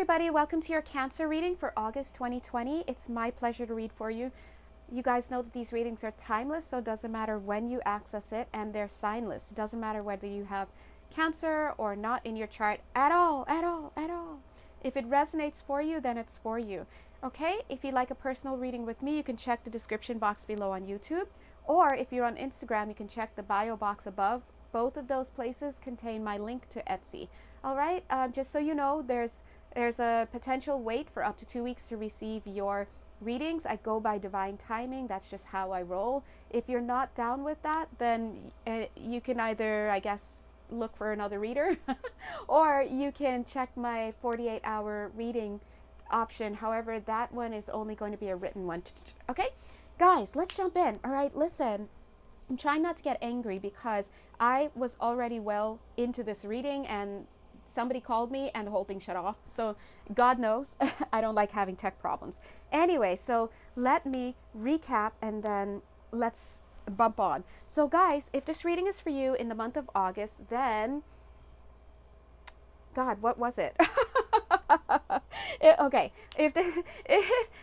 everybody, welcome to your Cancer reading for August 2020. It's my pleasure to read for you. You guys know that these readings are timeless, so it doesn't matter when you access it, and they're signless. It doesn't matter whether you have Cancer or not in your chart at all. If it resonates for you, then it's for you. Okay, if you'd like a personal reading with me, you can check the description box below on YouTube, or if you're on Instagram, you can check the bio box above. Both of those places contain my link to Etsy. All right, just so you know, there's a potential wait for up to 2 weeks to receive your readings. I go by divine timing. That's just how I roll. If you're not down with that, then you can either, I guess, look for another reader or you can check my 48-hour reading option. However, that one is only going to be a written one. Okay, guys, let's jump in. All right, listen. I'm trying not to get angry because I was already well into this reading and somebody called me and the whole thing shut off. So God knows I don't like having tech problems. Anyway, so let me recap and then let's bump on. So guys, if this reading is for you in the month of August, then God, what was it? Okay, if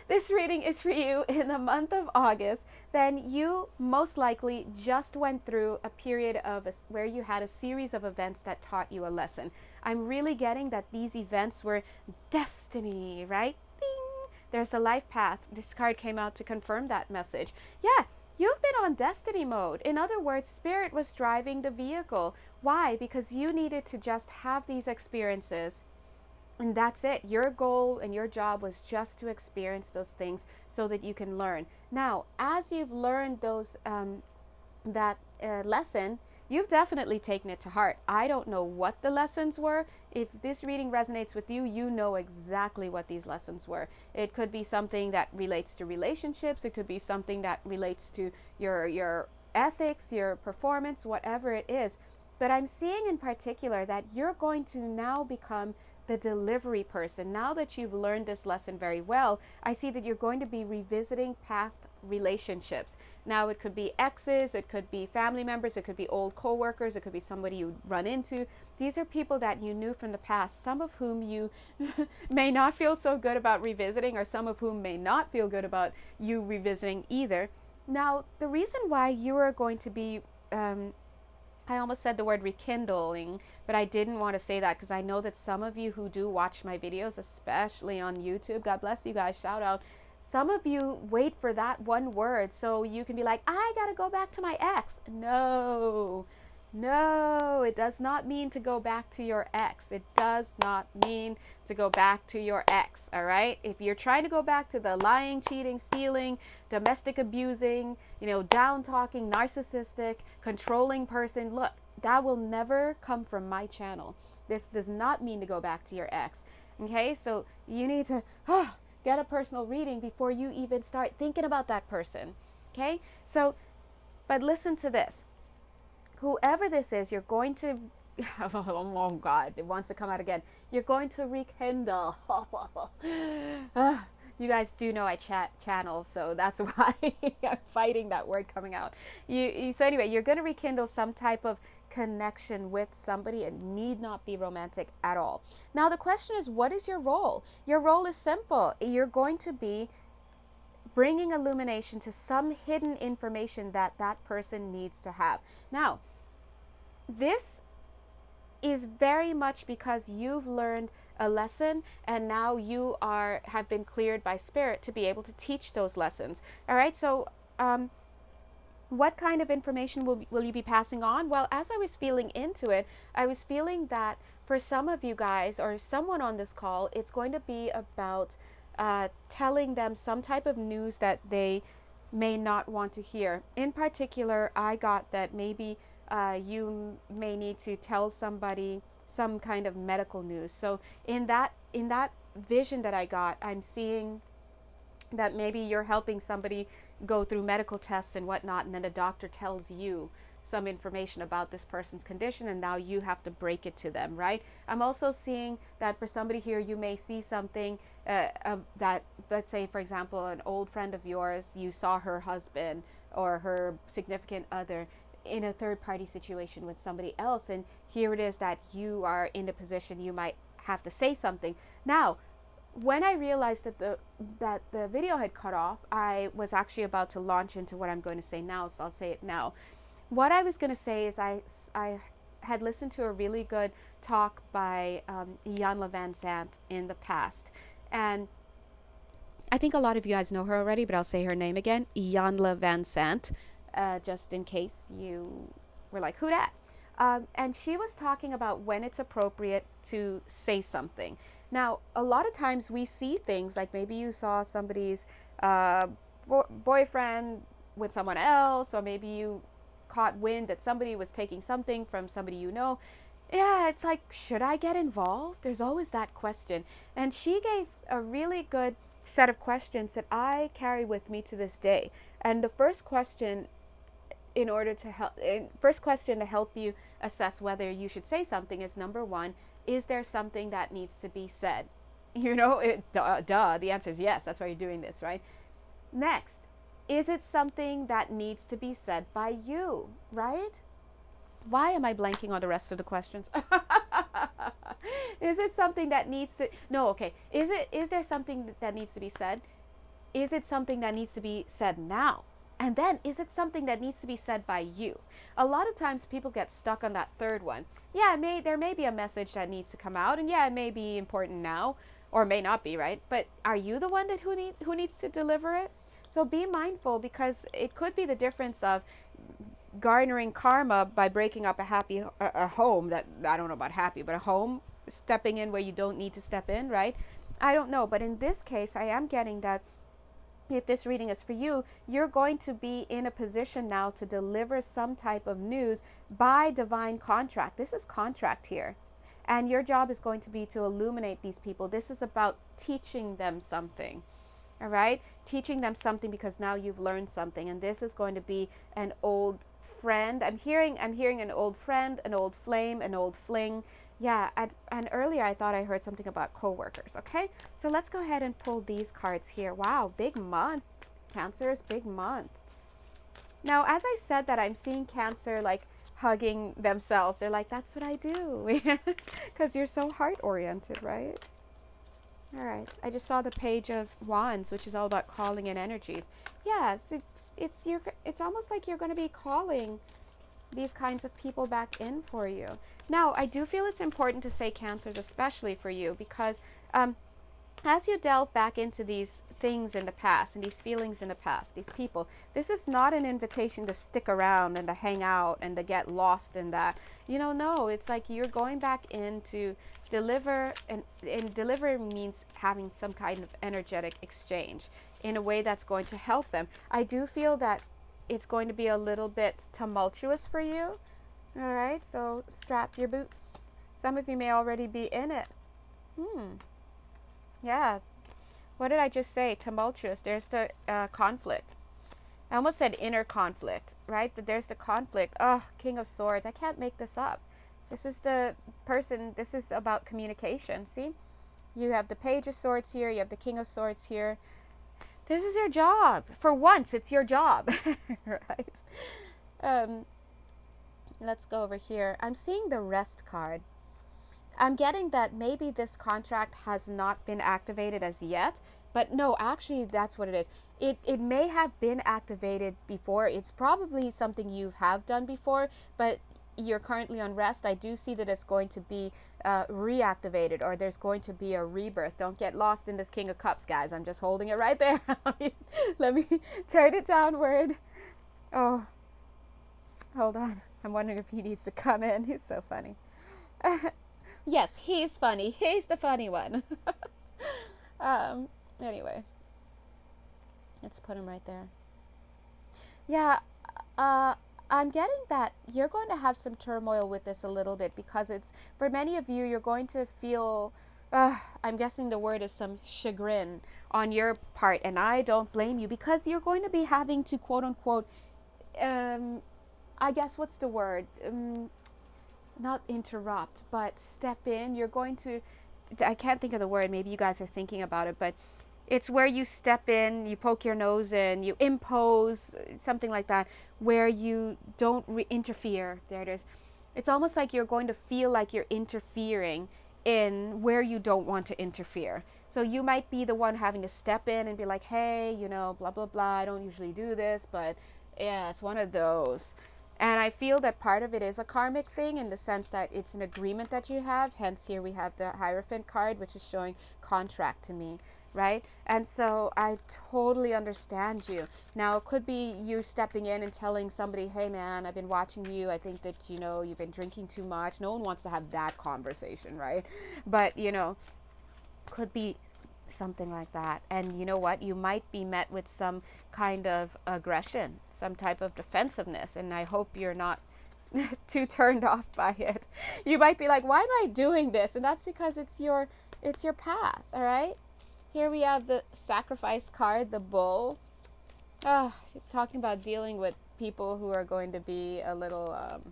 this reading is for you in the month of August, then you most likely just went through a period of where you had a series of events that taught you a lesson. I'm really getting that these events were destiny, right? Ding! There's the life path. This card came out to confirm that message. Yeah, you've been on destiny mode. In other words, Spirit was driving the vehicle. Why? Because you needed to just have these experiences. And that's it. Your goal and your job was just to experience those things so that you can learn. Now, as you've learned those lesson, you've definitely taken it to heart. I don't know what the lessons were. If this reading resonates with you, you know exactly what these lessons were. It could be something that relates to relationships. It could be something that relates to your ethics, your performance, whatever it is. But I'm seeing in particular that you're going to now become the delivery person. Now that you've learned this lesson very well, I see that you're going to be revisiting past relationships. Now it could be exes, it could be family members, it could be old co-workers, it could be somebody you run into. These are people that you knew from the past, some of whom you may not feel so good about revisiting, or some of whom may not feel good about you revisiting either. Now, the reason why you are going to be I almost said the word rekindling, but I didn't want to say that because I know that some of you who do watch my videos, especially on YouTube, God bless you guys, shout out. Some of you wait for that one word so you can be like, I got to go back to my ex. No, it does not mean to go back to your ex. It does not mean to go back to your ex, all right? If you're trying to go back to the lying, cheating, stealing, domestic abusing, down talking, narcissistic, controlling person, look, that will never come from my channel. This does not mean to go back to your ex, okay? So you need to get a personal reading before you even start thinking about that person, okay? So, but listen to this. Whoever this is, you're going to, oh God, it wants to come out again. You're going to rekindle. You guys do know I channel, so that's why I'm fighting that word coming out. So anyway, you're going to rekindle some type of connection with somebody. It need not be romantic at all. Now the question is, what is your role? Your role is simple. You're going to be bringing illumination to some hidden information that person needs to have. Now, this is very much because you've learned a lesson and now you have been cleared by Spirit to be able to teach those lessons. All right, so what kind of information will you be passing on? Well, as I was feeling into it, I was feeling that for some of you guys or someone on this call, it's going to be about telling them some type of news that they may not want to hear. In particular, I got that maybe you may need to tell somebody some kind of medical news. So in that vision that I got, I'm seeing that maybe you're helping somebody go through medical tests and whatnot, and then the doctor tells you some information about this person's condition, and now you have to break it to them, right? I'm also seeing that for somebody here, you may see something that, let's say, for example, an old friend of yours, you saw her husband or her significant other in a third-party situation with somebody else, and here it is that you are in a position you might have to say something. Now, when I realized that the video had cut off, I was actually about to launch into what I'm going to say now, so I'll say it now. What I was going to say is I had listened to a really good talk by Iyanla Vanzant in the past, and I think a lot of you guys know her already, but I'll say her name again, Iyanla Vanzant, just in case you were like, who dat? And she was talking about when it's appropriate to say something. Now, a lot of times we see things like maybe you saw somebody's boyfriend with someone else, or maybe you caught wind that somebody was taking something from somebody you know. Yeah, it's like, should I get involved? There's always that question. And she gave a really good set of questions that I carry with me to this day. And the first question to help you assess whether you should say something is, number one, is there something that needs to be said? The answer is yes. That's why you're doing this, right? Next, is it something that needs to be said by you, right? Why am I blanking on the rest of the questions? Is it something that needs to, no, okay. Is there something that needs to be said? Is it something that needs to be said now? And then, is it something that needs to be said by you? A lot of times people get stuck on that third one. Yeah, there may be a message that needs to come out, and yeah, it may be important now, or may not be, right? But are you the one who needs to deliver it? So be mindful, because it could be the difference of garnering karma by breaking up a home that, I don't know about happy, but a home, stepping in where you don't need to step in, right? I don't know, but in this case, I am getting that if this reading is for you, you're going to be in a position now to deliver some type of news by divine contract. This is contract here. And your job is going to be to illuminate these people. This is about teaching them something. All right? Teaching them something because now you've learned something. And this is going to be an old friend. I'm hearing an old friend, an old flame, an old fling. Yeah, and earlier I thought I heard something about coworkers, okay? So let's go ahead and pull these cards here. Wow, big month. Cancer's big month. Now, as I said that, I'm seeing Cancer like hugging themselves. They're like, that's what I do. Because you're so heart-oriented, right? All right, I just saw the Page of Wands, which is all about calling in energies. Yes, it's almost like you're going to be calling these kinds of people back in for you. Now, I do feel it's important to say, Cancers, especially for you, because as you delve back into these things in the past and these feelings in the past, these people, this is not an invitation to stick around and to hang out and to get lost in that. No, it's like you're going back in to deliver, and deliver means having some kind of energetic exchange in a way that's going to help them. I do feel that it's going to be a little bit tumultuous for you. All right, so strap your boots. Some of you may already be in it. Yeah. What did I just say? Tumultuous. There's the conflict. I almost said inner conflict, right? But there's the conflict. Oh, King of Swords. I can't make this up. This is the person. This is about communication. See? You have the Page of Swords here. You have the King of Swords here. This is your job. For once, it's your job, right? Let's go over here. I'm seeing the Rest card. I'm getting that maybe this contract has not been activated as yet, but no, actually, that's what it is. It may have been activated before. It's probably something you have done before, but you're currently on rest. I do see that it's going to be reactivated, or there's going to be a rebirth. Don't get lost in this King of Cups, guys. I'm just holding it right there. Let me turn it downward. Oh, hold on. I'm wondering if he needs to come in. He's so funny. Yes, he's funny. He's the funny one. Anyway, let's put him right there. Yeah, I'm getting that you're going to have some turmoil with this a little bit, because it's, for many of you, you're going to feel, I'm guessing the word is some chagrin on your part, and I don't blame you, because you're going to be having to, quote unquote, I guess what's the word? Not interrupt, but step in. You're going to, I can't think of the word, maybe you guys are thinking about it, but it's where you step in, you poke your nose in, you impose, something like that, where you don't interfere. There it is. It's almost like you're going to feel like you're interfering in where you don't want to interfere. So you might be the one having to step in and be like, hey, you know, blah, blah, blah. I don't usually do this, but yeah, it's one of those. And I feel that part of it is a karmic thing in the sense that it's an agreement that you have. Hence, here we have the Hierophant card, which is showing contract to me, right? And so I totally understand you. Now, it could be you stepping in and telling somebody, hey, man, I've been watching you. I think that, you know, you've been drinking too much. No one wants to have that conversation, right? But, you know, could be something like that. And you know what? You might be met with some kind of aggression, some type of defensiveness, and I hope you're not too turned off by it. You might be like, why am I doing this? And that's because it's your path. All right, here we have the Sacrifice card, the Bull. Talking about dealing with people who are going to be a little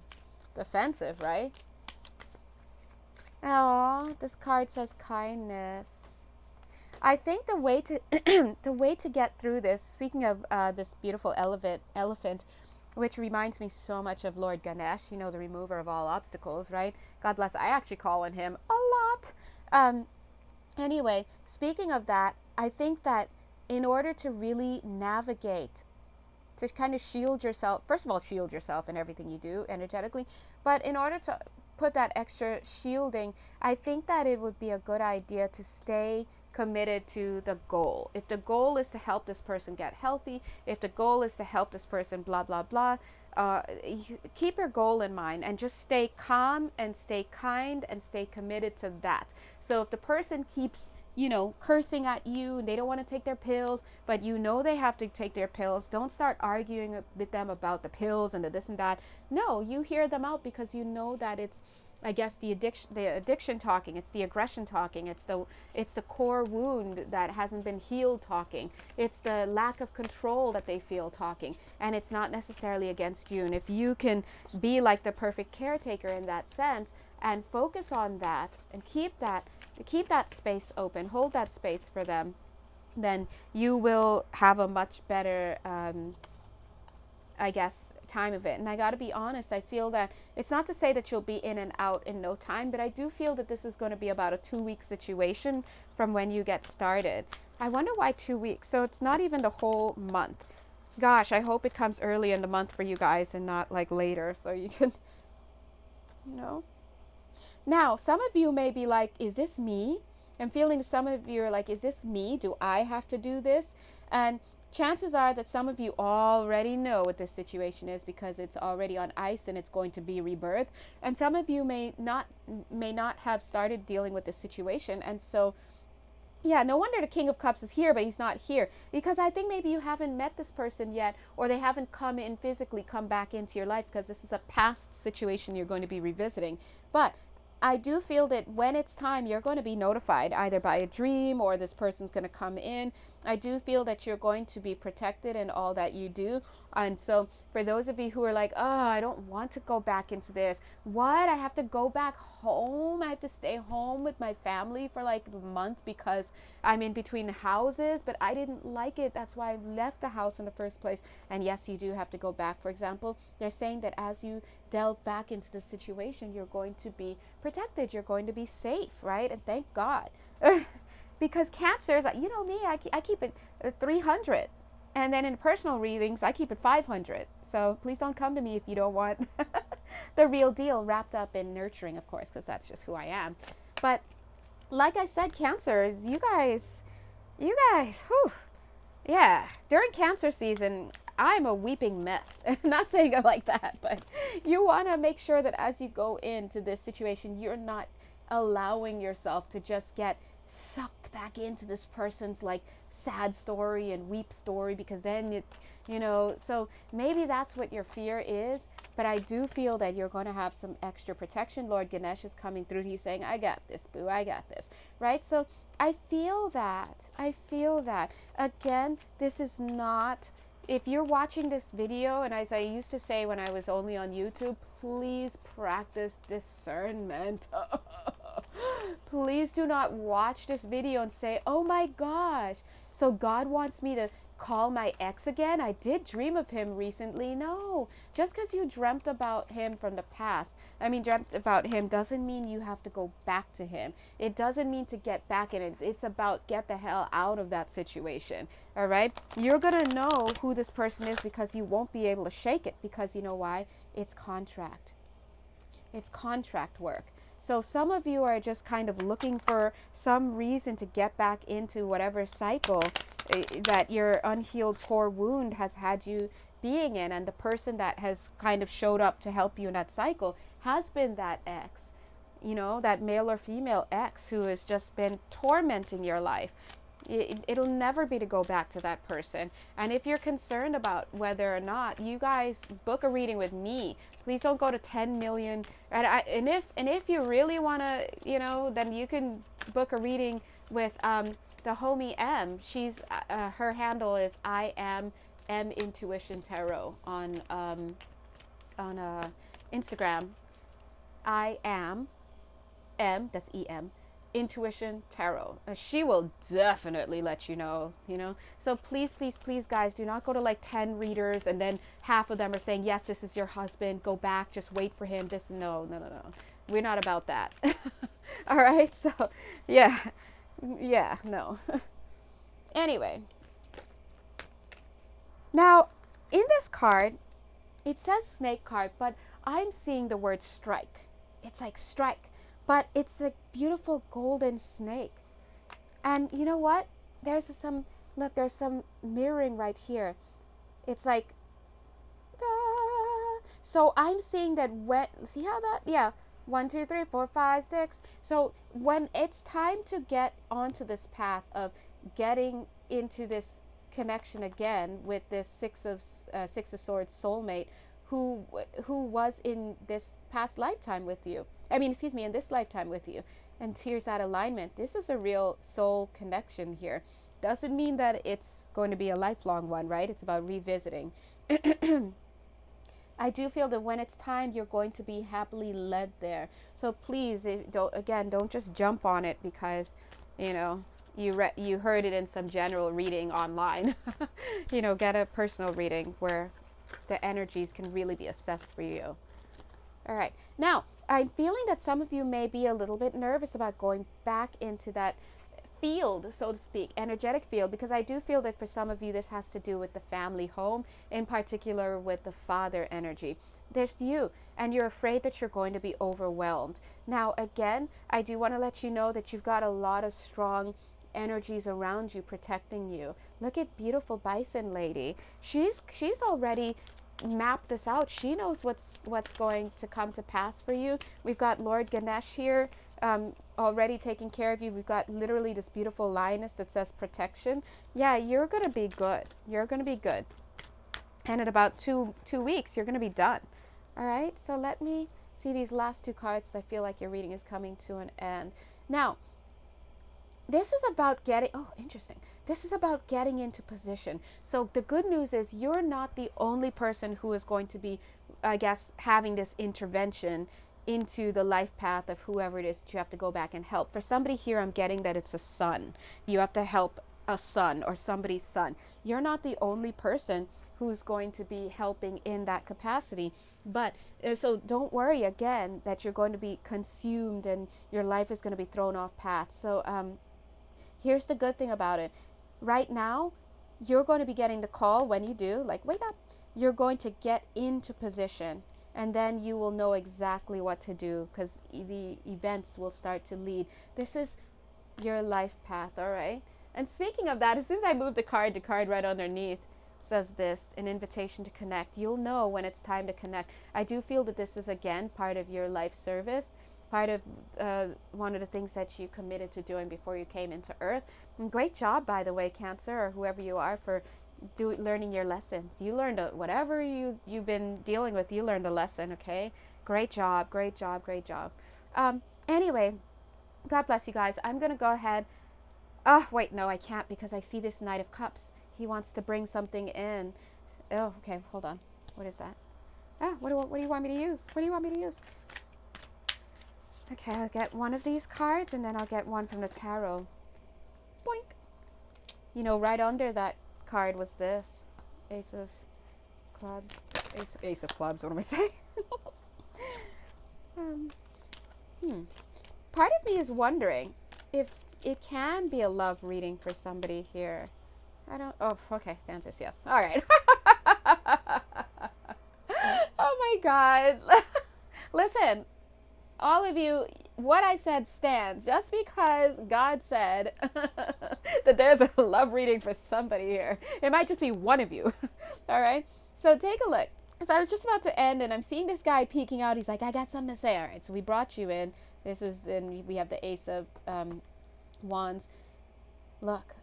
defensive, right? Oh, this card says kindness. I think the way to the way to get through this, speaking of this beautiful elephant, which reminds me so much of Lord Ganesh, you know, the remover of all obstacles, right? God bless. I actually call on him a lot. Anyway, speaking of that, I think that in order to really navigate, to kind of shield yourself, first of all, shield yourself in everything you do energetically, but in order to put that extra shielding, I think that it would be a good idea to stay committed to the goal. If the goal is to help this person get healthy, if the goal is to help this person blah blah blah, keep your goal in mind and just stay calm and stay kind and stay committed to that. So if the person keeps, you know, cursing at you and they don't want to take their pills, but you know they have to take their pills, don't start arguing with them about the pills and the this and that. No, you hear them out because you know that it's, I guess, the addiction talking, it's the aggression talking, it's the core wound that hasn't been healed talking, it's the lack of control that they feel talking, and it's not necessarily against you. And if you can be like the perfect caretaker in that sense and focus on that and keep that space open, hold that space for them, then you will have a much better I guess, time of it. And I got to be honest, I feel that it's not to say that you'll be in and out in no time, but I do feel that this is going to be about a 2-week situation from when you get started. I wonder why 2 weeks. So it's not even the whole month. Gosh, I hope it comes early in the month for you guys and not like later, so you can, you know. Now, some of you may be like, is this me? I'm feeling some of you are like, is this me? Do I have to do this? And chances are that some of you already know what this situation is because it's already on ice and it's going to be rebirth. And some of you may not have started dealing with this situation. And so, yeah, no wonder the King of Cups is here, but he's not here. Because I think maybe you haven't met this person yet, or they haven't come back into your life, because this is a past situation you're going to be revisiting. But I do feel that when it's time, you're going to be notified either by a dream or this person's going to come in. I do feel that you're going to be protected in all that you do. And so for those of you who are like, oh, I don't want to go back into this. What? I have to go back home? I have to stay home with my family for like a month because I'm in between houses, but I didn't like it. That's why I left the house in the first place. And yes, you do have to go back. For example, they're saying that as you delve back into the situation, you're going to be protected. You're going to be safe, right? And thank God. Because Cancer is like, you know me, I keep it 300. And then in personal readings, I keep it 500. So please don't come to me if you don't want the real deal, wrapped up in nurturing, of course, because that's just who I am. But like I said, Cancers, you guys, whew, yeah, during Cancer season, I'm a weeping mess. I'm not saying it like that, but you want to make sure that as you go into this situation, you're not allowing yourself to just get sucked back into this person's like sad story and weep story, because then you know, so maybe that's what your fear is. But I do feel that you're going to have some extra protection. Lord Ganesh is coming through. He's saying, I got this, boo, I got this, right? So I feel that again, this is not, if you're watching this video, and as I used to say when I was only on YouTube, please practice discernment. Please do not watch this video and say, oh my gosh, so God wants me to call my ex again? I did dream of him recently. No, just because you dreamt about him from the past, dreamt about him, doesn't mean you have to go back to him. It doesn't mean to get back in it. It's about get the hell out of that situation. All right? You're going to know who this person is because you won't be able to shake it, because you know why? It's contract. It's contract work. So some of you are just kind of looking for some reason to get back into whatever cycle that your unhealed core wound has had you being in. And the person that has kind of showed up to help you in that cycle has been that ex, that male or female ex who has just been tormenting your life. It'll never be to go back to that person. And if you're concerned about whether or not, you guys book a reading with me. Please don't go to 10 million. And if you really want to, then you can book a reading with the homie M. She's her handle is I am M Intuition Tarot on Instagram. I am M. That's EM. Intuition Tarot. She will definitely let you know, So please, please, please, guys, do not go to like 10 readers and then half of them are saying, yes, this is your husband. Go back. Just wait for him. No. We're not about that. All right. So, yeah, no. Anyway. Now, in this card, it says snake card, but I'm seeing the word strike. It's like strike. But it's a beautiful golden snake. And you know what? There's some mirroring right here. It's like, da. So I'm seeing that see how that? Yeah. 1, 2, 3, 4, 5, 6. So when it's time to get onto this path of getting into this connection again with this Six of Swords soulmate, who was in this past lifetime with you. In this lifetime with you. And here's that alignment. This is a real soul connection here. Doesn't mean that it's going to be a lifelong one, right? It's about revisiting. I do feel that when it's time, you're going to be happily led there. So please, don't just jump on it because, you heard it in some general reading online. Get a personal reading where the energies can really be assessed for you. All right. Now, I'm feeling that some of you may be a little bit nervous about going back into that field, so to speak, energetic field, because I do feel that for some of you this has to do with the family home, in particular with the father energy. There's you, and you're afraid that you're going to be overwhelmed. Now, again, I do want to let you know that you've got a lot of strong energies around you protecting you. Look at beautiful Bison lady. She's already map this out. She knows what's going to come to pass for you. We've got Lord Ganesh here already taking care of you. We've got literally this beautiful lioness that says protection. Yeah, you're going to be good. You're going to be good. And in about two weeks, you're going to be done. All right, so let me see these last two cards. I feel like your reading is coming to an end. Now, this is about This is about getting into position. So the good news is you're not the only person who is going to be, I guess, having this intervention into the life path of whoever it is that you have to go back and help. For somebody here, I'm getting that it's a son. You have to help a son or somebody's son. You're not the only person who's going to be helping in that capacity. But so don't worry again that you're going to be consumed and your life is going to be thrown off path. So here's the good thing about it. Right now, you're going to be getting the call when you do, like, wake up. You're going to get into position, and then you will know exactly what to do because the events will start to lead. This is your life path, all right? And speaking of that, as soon as I move the card right underneath says this, an invitation to connect. You'll know when it's time to connect. I do feel that this is, again, part of your life service. Part of one of the things that you committed to doing before you came into Earth. And great job, by the way, Cancer, or whoever you are, for learning your lessons. You learned whatever you've been dealing with. You learned a lesson. Okay, great job. Anyway, God bless you guys. I'm gonna go ahead. Wait, no, I can't because I see this Knight of Cups. He wants to bring something in. Oh, okay, hold on. What is that? What do you want me to use? What do you want me to use? Okay, I'll get one of these cards and then I'll get one from the tarot. Boink. Right under that card was this? Ace of clubs. Ace of clubs. What am I saying? Part of me is wondering if it can be a love reading for somebody here. I don't. Oh, okay. The answer is yes. All right. Oh my God. Listen, all of you, what I said stands. Just because God said that there's a love reading for somebody here, it might just be one of you. All right. So take a look. So I was just about to end, and I'm seeing this guy peeking out. He's like, I got something to say. All right. So we brought you in. This is then we have the Ace of Wands. Look,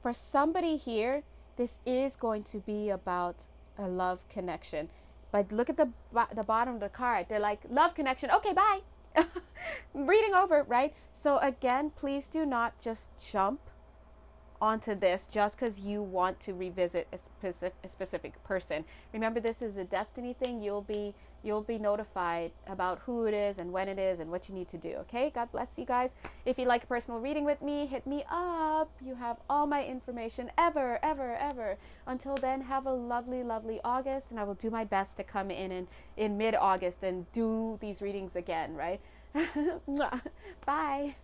for somebody here, this is going to be about a love connection. But look at the bottom of the card. They're like, love connection. Okay, bye. Reading over, right? So again, please do not just jump onto this just because you want to revisit a specific person. Remember, this is a destiny thing. You'll be notified about who it is and when it is and what you need to do. Okay, God bless you guys. If you'd like a personal reading with me, hit me up. You have all my information ever. Until then, have a lovely August, and I will do my best to come in mid-August and do these readings again, right? Bye.